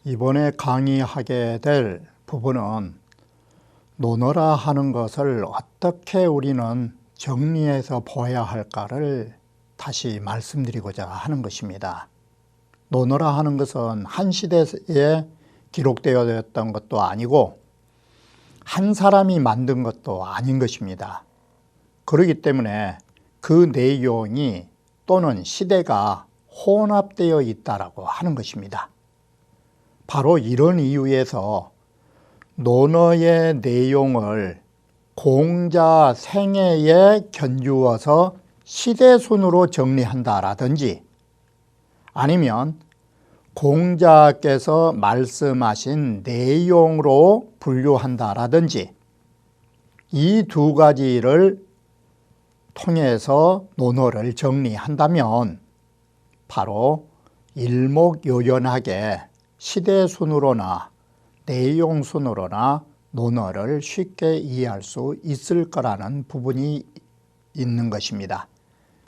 이번에 강의하게 될 부분은 논어라 하는 것을 어떻게 우리는 정리해서 보아야 할까를 다시 말씀드리고자 하는 것입니다. 논어라 하는 것은 한 시대에 기록되어 있던 것도 아니고 한 사람이 만든 것도 아닌 것입니다. 그렇기 때문에 그 내용이 또는 시대가 혼합되어 있다라고 하는 것입니다. 바로 이런 이유에서 논어의 내용을 공자 생애에 견주어서 시대순으로 정리한다라든지 아니면 공자께서 말씀하신 내용으로 분류한다라든지 이 두 가지를 통해서 논어를 정리한다면 바로 일목요연하게 시대순으로나 내용순으로나 논어를 쉽게 이해할 수 있을 거라는 부분이 있는 것입니다.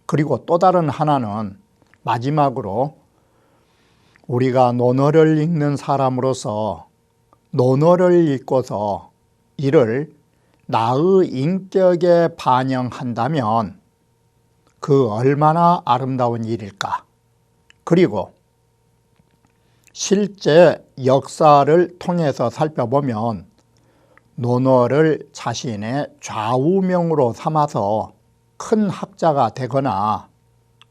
그리고 또 다른 하나는 마지막으로 우리가 논어를 읽는 사람으로서 논어를 읽고서 이를 나의 인격에 반영한다면 그 얼마나 아름다운 일일까. 그리고 실제 역사를 통해서 살펴보면 논어를 자신의 좌우명으로 삼아서 큰 학자가 되거나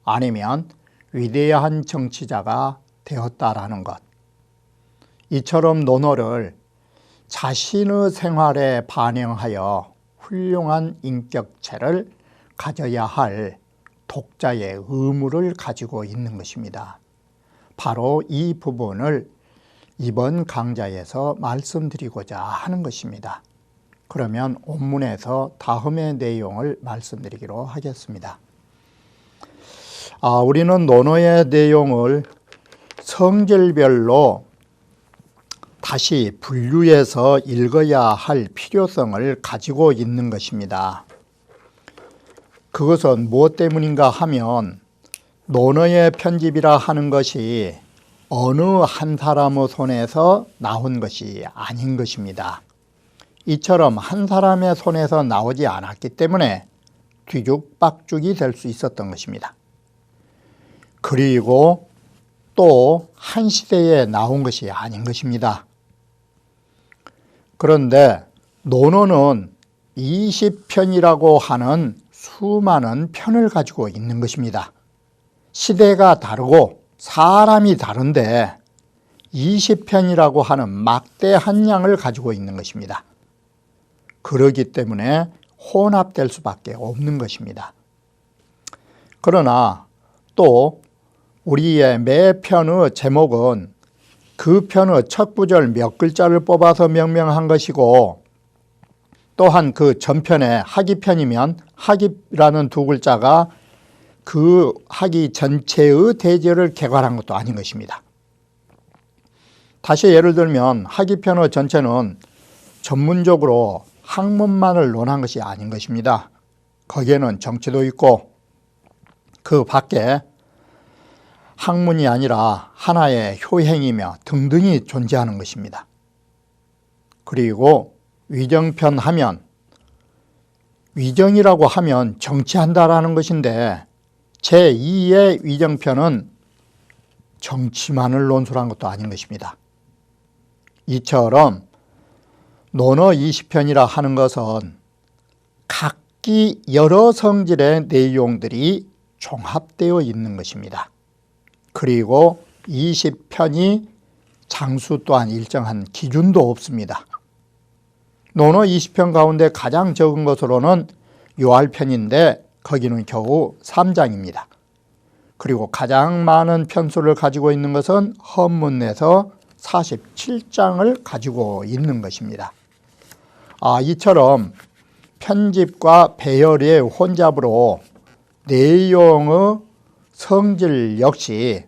아니면 위대한 정치자가 되었다라는 것. 이처럼 논어를 자신의 생활에 반영하여 훌륭한 인격체를 가져야 할 독자의 의무를 가지고 있는 것입니다. 바로 이 부분을 이번 강좌에서 말씀드리고자 하는 것입니다. 그러면 본문에서 다음의 내용을 말씀드리기로 하겠습니다. 우리는 논어의 내용을 성질별로 다시 분류해서 읽어야 할 필요성을 가지고 있는 것입니다. 그것은 무엇 때문인가 하면 논어의 편집이라 하는 것이 어느 한 사람의 손에서 나온 것이 아닌 것입니다. 이처럼 한 사람의 손에서 나오지 않았기 때문에 뒤죽박죽이 될 수 있었던 것입니다. 그리고 또 한 시대에 나온 것이 아닌 것입니다. 그런데 논어는 20편이라고 하는 수많은 편을 가지고 있는 것입니다. 시대가 다르고 사람이 다른데 20편이라고 하는 막대한 양을 가지고 있는 것입니다. 그렇기 때문에 혼합될 수밖에 없는 것입니다. 그러나 또 우리의 매 편의 제목은 그 편의 첫 구절 몇 글자를 뽑아서 명명한 것이고 또한 그 전편에 학이편이면 학이라는 두 글자가 그 학이 전체의 대제를 개괄한 것도 아닌 것입니다. 다시 예를 들면 학이편의 전체는 전문적으로 학문만을 논한 것이 아닌 것입니다. 거기에는 정치도 있고 그 밖에 학문이 아니라 하나의 효행이며 등등이 존재하는 것입니다. 그리고 위정편 하면 위정이라고 하면 정치한다라는 것인데 제2의 위정편은 정치만을 논술한 것도 아닌 것입니다. 이처럼 논어 20편이라 하는 것은 각기 여러 성질의 내용들이 종합되어 있는 것입니다. 그리고 20편이 장수 또한 일정한 기준도 없습니다. 논어 20편 가운데 가장 적은 것으로는 요할편인데 거기는 겨우 3장입니다. 그리고 가장 많은 편수를 가지고 있는 것은 헌문에서 47장을 가지고 있는 것입니다. 이처럼 편집과 배열의 혼잡으로 내용의 성질 역시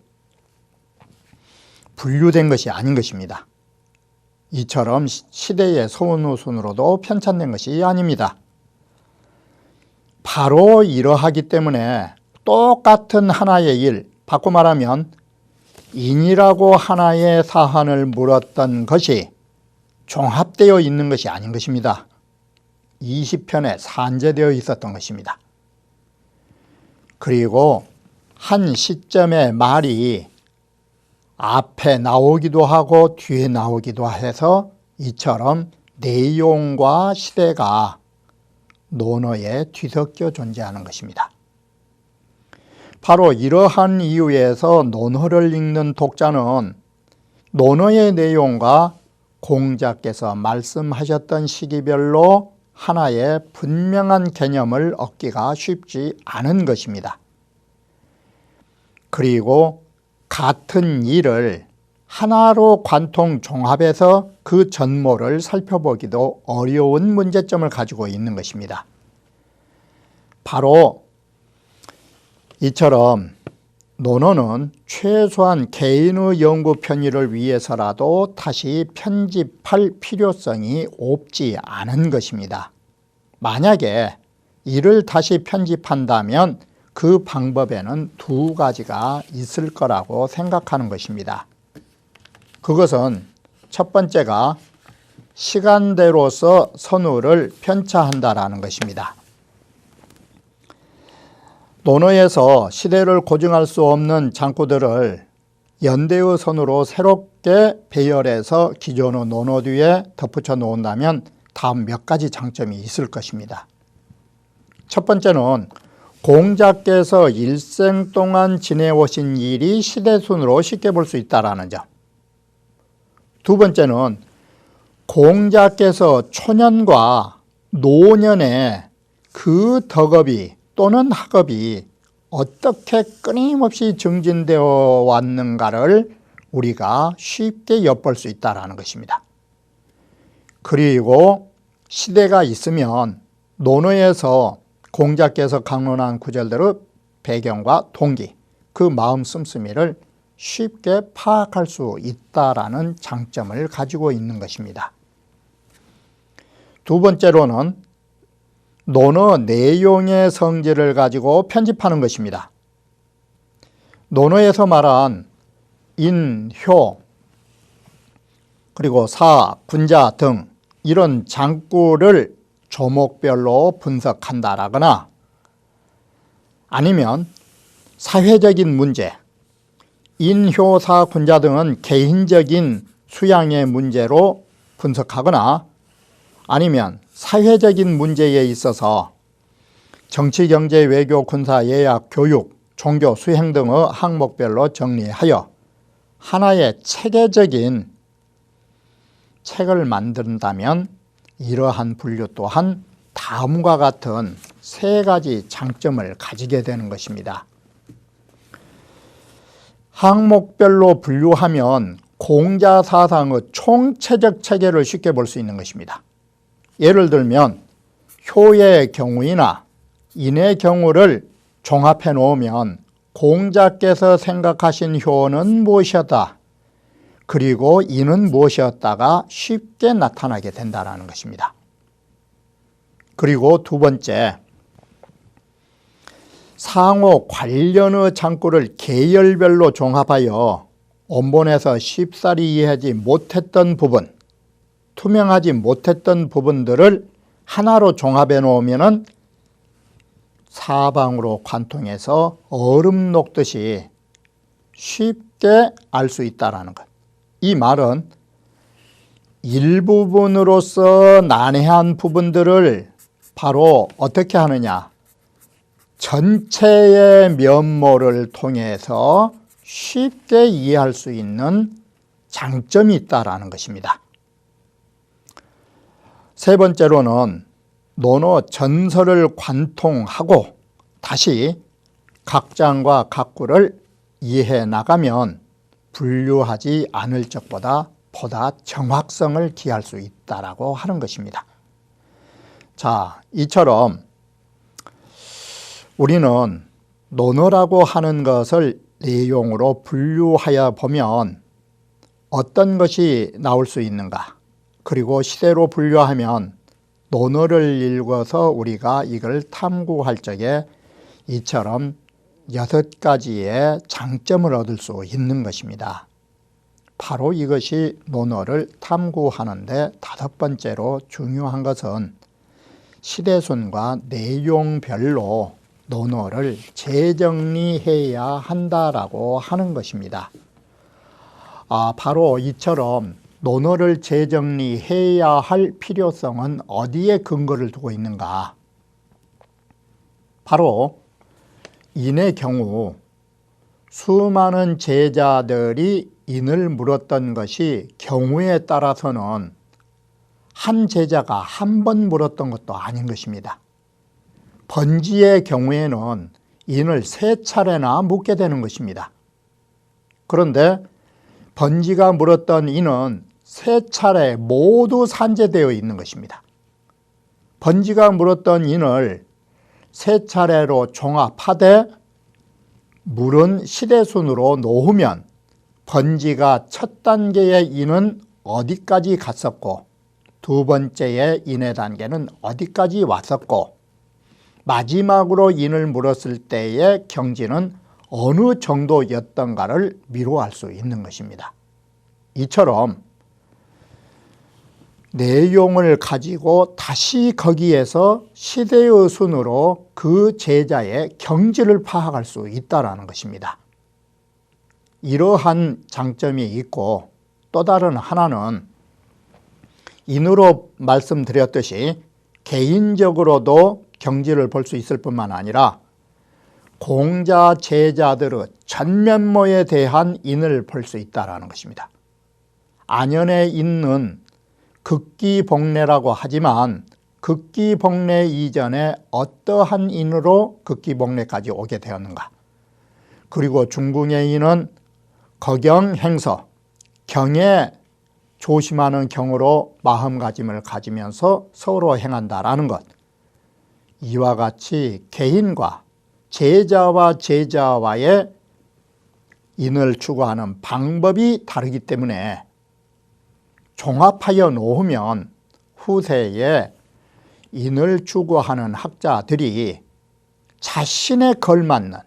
분류된 것이 아닌 것입니다. 이처럼 시대의 소문으로도 편찬된 것이 아닙니다. 바로 이러하기 때문에 똑같은 하나의 일, 바꿔 말하면 인이라고 하나의 사안을 물었던 것이 종합되어 있는 것이 아닌 것입니다. 20편에 산재되어 있었던 것입니다. 그리고 한 시점에 말이 앞에 나오기도 하고 뒤에 나오기도 해서 이처럼 내용과 시대가 논어에 뒤섞여 존재하는 것입니다. 바로 이러한 이유에서 논어를 읽는 독자는 논어의 내용과 공자께서 말씀하셨던 시기별로 하나의 분명한 개념을 얻기가 쉽지 않은 것입니다. 그리고 같은 일을 하나로 관통 종합해서 그 전모를 살펴보기도 어려운 문제점을 가지고 있는 것입니다. 바로 이처럼 논어는 최소한 개인의 연구 편의를 위해서라도 다시 편집할 필요성이 없지 않은 것입니다. 만약에 이를 다시 편집한다면 그 방법에는 두 가지가 있을 거라고 생각하는 것입니다. 그것은 첫 번째가 시간대로서 선우를 편차한다라는 것입니다. 논어에서 시대를 고증할 수 없는 장구들을 연대의 선으로 새롭게 배열해서 기존의 논어 뒤에 덧붙여 놓는다면 다음 몇 가지 장점이 있을 것입니다. 첫 번째는 공자께서 일생 동안 지내오신 일이 시대순으로 쉽게 볼 수 있다는 점. 두 번째는 공자께서 초년과 노년의 그 덕업이 또는 학업이 어떻게 끊임없이 증진되어 왔는가를 우리가 쉽게 엿볼 수 있다는 것입니다. 그리고 시대가 있으면 논어에서 공자께서 강론한 구절들의 배경과 동기, 그 마음 씀씀이를 쉽게 파악할 수 있다라는 장점을 가지고 있는 것입니다. 두 번째로는 논어 내용의 성질을 가지고 편집하는 것입니다. 논어에서 말한 인, 효, 그리고 사, 군자 등 이런 장구를 조목별로 분석한다라거나 아니면 사회적인 문제, 인, 효, 사, 군자 등은 개인적인 수양의 문제로 분석하거나 아니면 사회적인 문제에 있어서 정치, 경제, 외교, 군사, 예약, 교육, 종교, 수행 등의 항목별로 정리하여 하나의 체계적인 책을 만든다면 이러한 분류 또한 다음과 같은 세 가지 장점을 가지게 되는 것입니다. 항목별로 분류하면 공자 사상의 총체적 체계를 쉽게 볼 수 있는 것입니다. 예를 들면 효의 경우이나 인의 경우를 종합해 놓으면 공자께서 생각하신 효는 무엇이었다, 그리고 인은 무엇이었다가 쉽게 나타나게 된다는 것입니다. 그리고 두 번째, 상호 관련의 장구를 계열별로 종합하여 원본에서 쉽사리 이해하지 못했던 부분, 투명하지 못했던 부분들을 하나로 종합해 놓으면 사방으로 관통해서 얼음 녹듯이 쉽게 알 수 있다는 것. 이 말은 일부분으로서 난해한 부분들을 바로 어떻게 하느냐, 전체의 면모를 통해서 쉽게 이해할 수 있는 장점이 있다는 것입니다. 세 번째로는 논어 전설을 관통하고 다시 각 장과 각 구를 이해해 나가면 분류하지 않을 적보다 보다 정확성을 기할 수 있다라고 하는 것입니다. 자, 이처럼 우리는 논어라고 하는 것을 내용으로 분류하여 보면 어떤 것이 나올 수 있는가, 그리고 시대로 분류하면 논어를 읽어서 우리가 이걸 탐구할 적에 이처럼 6가지의 장점을 얻을 수 있는 것입니다. 바로 이것이 논어를 탐구하는 데 5번째로 중요한 것은 시대순과 내용별로 논어를 재정리해야 한다라고 하는 것입니다. 바로 이처럼 논어를 재정리해야 할 필요성은 어디에 근거를 두고 있는가? 바로 인의 경우 수많은 제자들이 인을 물었던 것이 경우에 따라서는 한 제자가 한 번 물었던 것도 아닌 것입니다. 번지의 경우에는 인을 3차례나 묻게 되는 것입니다. 그런데 번지가 물었던 인은 3차례 모두 산재되어 있는 것입니다. 번지가 물었던 인을 3차례로 종합하되 물은 시대순으로 놓으면 번지가 첫 단계의 인은 어디까지 갔었고 2번째의 인의 단계는 어디까지 왔었고 마지막으로 인을 물었을 때의 경지는 어느 정도였던가를 미루어 알 수 있는 것입니다. 이처럼 내용을 가지고 다시 거기에서 시대의 순으로 그 제자의 경지를 파악할 수 있다는 것입니다. 이러한 장점이 있고 또 다른 하나는 인으로 말씀드렸듯이 개인적으로도 경지를 볼 수 있을 뿐만 아니라 공자 제자들의 전면모에 대한 인을 볼 수 있다는 것입니다. 안연에 있는 극기복례라고 하지만 극기복례 이전에 어떠한 인으로 극기복례까지 오게 되었는가? 그리고 중궁의 인은 거경행서, 경에 조심하는 경으로 마음가짐을 가지면서 서로 행한다라는 것. 이와 같이 개인과 제자와 제자와의 인을 추구하는 방법이 다르기 때문에 종합하여 놓으면 후세에 인을 추구하는 학자들이 자신에 걸맞는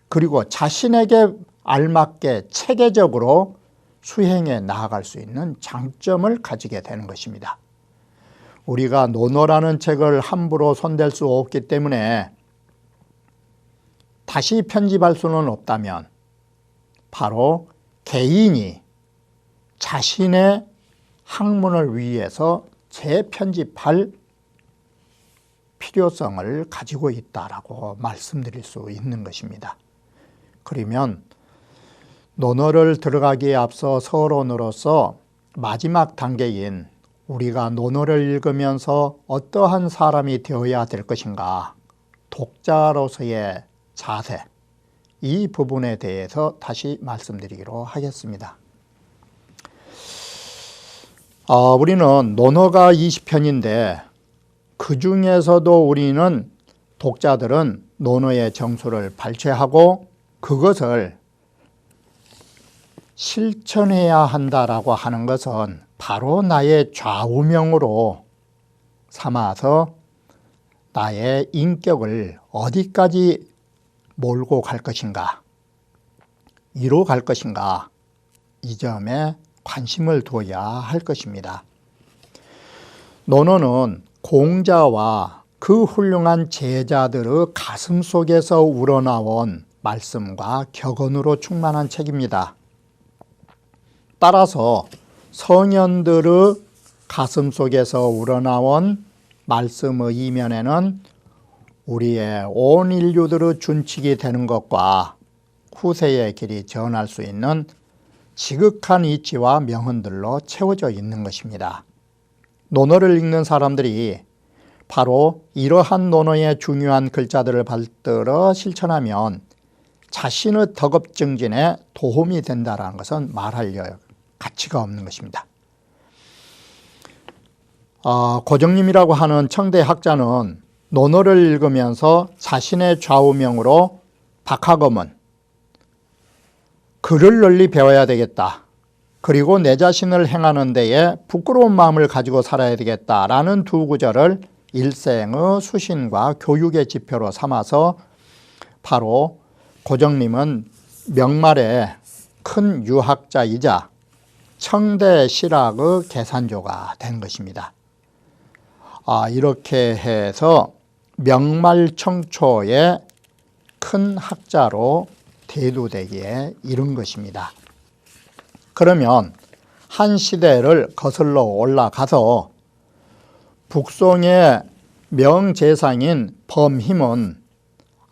그리고 자신에게 알맞게 체계적으로 수행해 나아갈 수 있는 장점을 가지게 되는 것입니다. 우리가 논어라는 책을 함부로 손댈 수 없기 때문에 다시 편집할 수는 없다면 바로 개인이 자신의 학문을 위해서 재편집할 필요성을 가지고 있다라고 말씀드릴 수 있는 것입니다. 그러면 논어를 들어가기에 앞서 서론으로서 마지막 단계인 우리가 논어를 읽으면서 어떠한 사람이 되어야 될 것인가, 독자로서의 자세, 이 부분에 대해서 다시 말씀드리기로 하겠습니다. 우리는 논어가 20편인데 그 중에서도 우리는 독자들은 논어의 정수를 발췌하고 그것을 실천해야 한다라고 하는 것은 바로 나의 좌우명으로 삼아서 나의 인격을 어디까지 몰고 갈 것인가, 이로 갈 것인가, 이 점에 관심을 두어야 할 것입니다. 논어는 공자와 그 훌륭한 제자들의 가슴 속에서 우러나온 말씀과 격언으로 충만한 책입니다. 따라서 성현들의 가슴 속에서 우러나온 말씀의 이면에는 우리의 온 인류들의 준칙이 되는 것과 후세의 길이 전할 수 있는 지극한 이치와 명언들로 채워져 있는 것입니다. 논어를 읽는 사람들이 바로 이러한 논어의 중요한 글자들을 받들어 실천하면 자신의 덕업 증진에 도움이 된다는 것은 말할 가치가 없는 것입니다. 고정님이라고 하는 청대 학자는 논어를 읽으면서 자신의 좌우명으로 박학검은 글을 널리 배워야 되겠다. 그리고 내 자신을 행하는 데에 부끄러운 마음을 가지고 살아야 되겠다라는 두 구절을 일생의 수신과 교육의 지표로 삼아서 바로 고정님은 명말의 큰 유학자이자 청대 실학의 계산조가 된 것입니다. 이렇게 해서 명말청초의 큰 학자로 대두되기에 이른 것입니다. 그러면 한 시대를 거슬러 올라가서 북송의 명재상인 범희문,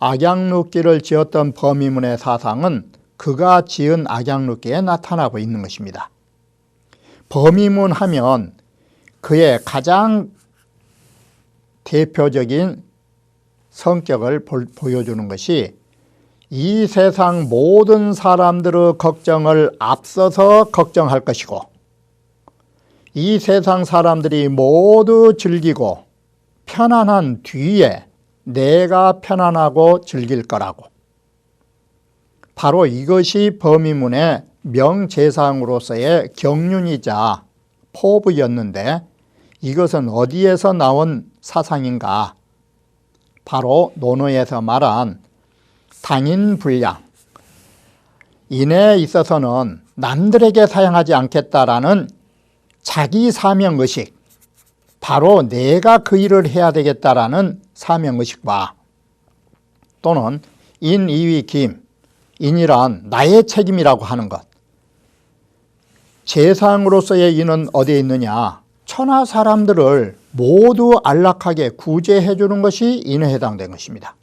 악양루기를 지었던 범희문의 사상은 그가 지은 악양루기에 나타나고 있는 것입니다. 범희문 하면 그의 가장 대표적인 성격을 보여주는 것이 이 세상 모든 사람들의 걱정을 앞서서 걱정할 것이고 이 세상 사람들이 모두 즐기고 편안한 뒤에 내가 편안하고 즐길 거라고. 바로 이것이 범희문의 명재상으로서의 경륜이자 포부였는데 이것은 어디에서 나온 사상인가? 바로 논어에서 말한 당인불량, 인에 있어서는 남들에게 사양하지 않겠다라는 자기 사명의식, 바로 내가 그 일을 해야 되겠다라는 사명의식과 또는 인이위김, 인이란 나의 책임이라고 하는 것. 재상으로서의 인은 어디에 있느냐? 천하 사람들을 모두 안락하게 구제해 주는 것이 인에 해당된 것입니다.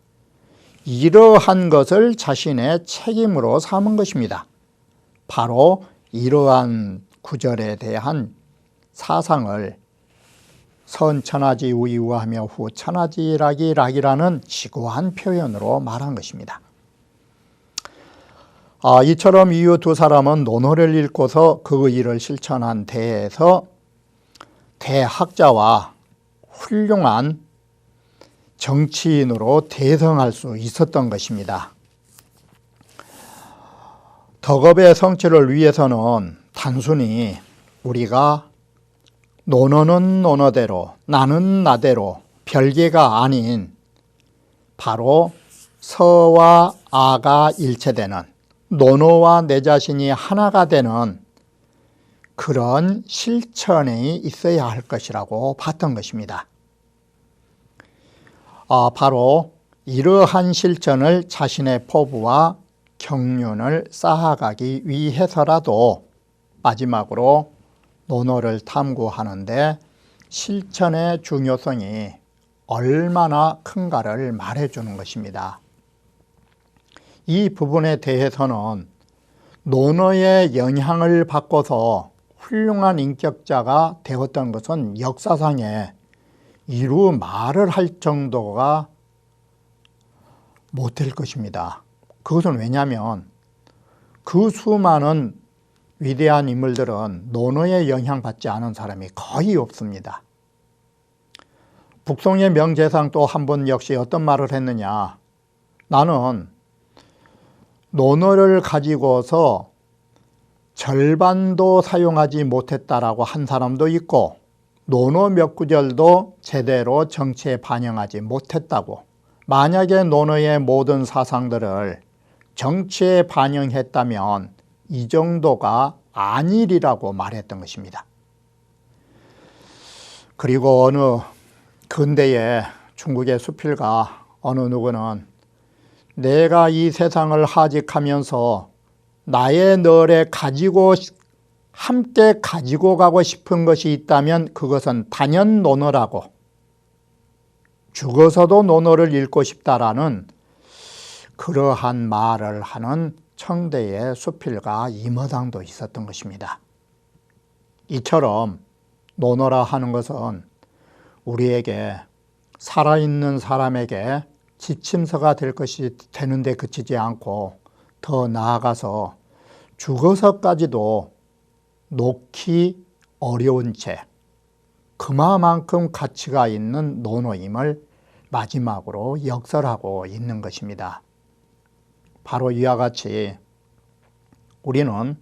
이러한 것을 자신의 책임으로 삼은 것입니다. 바로 이러한 구절에 대한 사상을 선천하지 우이우하며 후천하지 락이라는 지고한 표현으로 말한 것입니다. 이처럼 이후 두 사람은 논어를 읽고서 그 일을 실천한 데에서 대학자와 훌륭한 정치인으로 대성할 수 있었던 것입니다. 덕업의 성취를 위해서는 단순히 우리가 논어는 논어대로 나는 나대로 별개가 아닌 바로 서와 아가 일체되는 논어와 내 자신이 하나가 되는 그런 실천이 있어야 할 것이라고 봤던 것입니다. 바로 이러한 실천을 자신의 포부와 경륜을 쌓아가기 위해서라도 마지막으로 논어를 탐구하는데 실천의 중요성이 얼마나 큰가를 말해주는 것입니다. 이 부분에 대해서는 논어의 영향을 받고서 훌륭한 인격자가 되었던 것은 역사상에 이루 말을 할 정도가 못 될 것입니다. 그것은 왜냐하면 그 수많은 위대한 인물들은 논어에 영향받지 않은 사람이 거의 없습니다. 북송의 명재상 또 한 번 역시 어떤 말을 했느냐. 나는 논어를 가지고서 절반도 사용하지 못했다라고 한 사람도 있고 논어 몇 구절도 제대로 정치에 반영하지 못했다고. 만약에 논어의 모든 사상들을 정치에 반영했다면 이 정도가 아니리라고 말했던 것입니다. 그리고 어느 근대의 중국의 수필가 어느 누구는 내가 이 세상을 하직하면서 나의 널에 함께 가지고 가고 싶은 것이 있다면 그것은 단연 논어라고, 죽어서도 논어를 읽고 싶다라는 그러한 말을 하는 청대의 수필가 임허당도 있었던 것입니다. 이처럼 논어라 하는 것은 우리에게 살아있는 사람에게 지침서가 될 것이 되는데 그치지 않고 더 나아가서 죽어서까지도 놓기 어려운 책, 그만큼 가치가 있는 논어임을 마지막으로 역설하고 있는 것입니다. 바로 이와 같이 우리는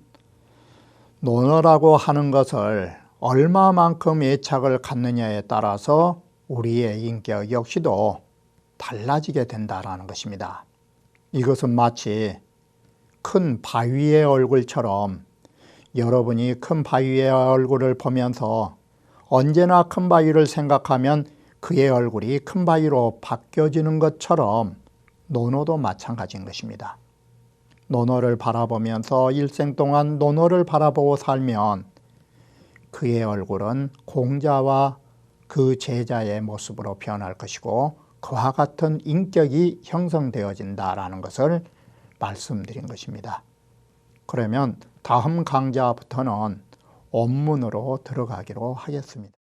논어라고 하는 것을 얼마만큼 애착을 갖느냐에 따라서 우리의 인격 역시도 달라지게 된다는 것입니다. 이것은 마치 큰 바위의 얼굴처럼 여러분이 큰 바위의 얼굴을 보면서 언제나 큰 바위를 생각하면 그의 얼굴이 큰 바위로 바뀌어지는 것처럼 논어도 마찬가지인 것입니다. 논어를 바라보면서 일생 동안 논어를 바라보고 살면 그의 얼굴은 공자와 그 제자의 모습으로 변할 것이고 그와 같은 인격이 형성되어진다라는 것을 말씀드린 것입니다. 그러면 다음 강좌부터는 원문으로 들어가기로 하겠습니다.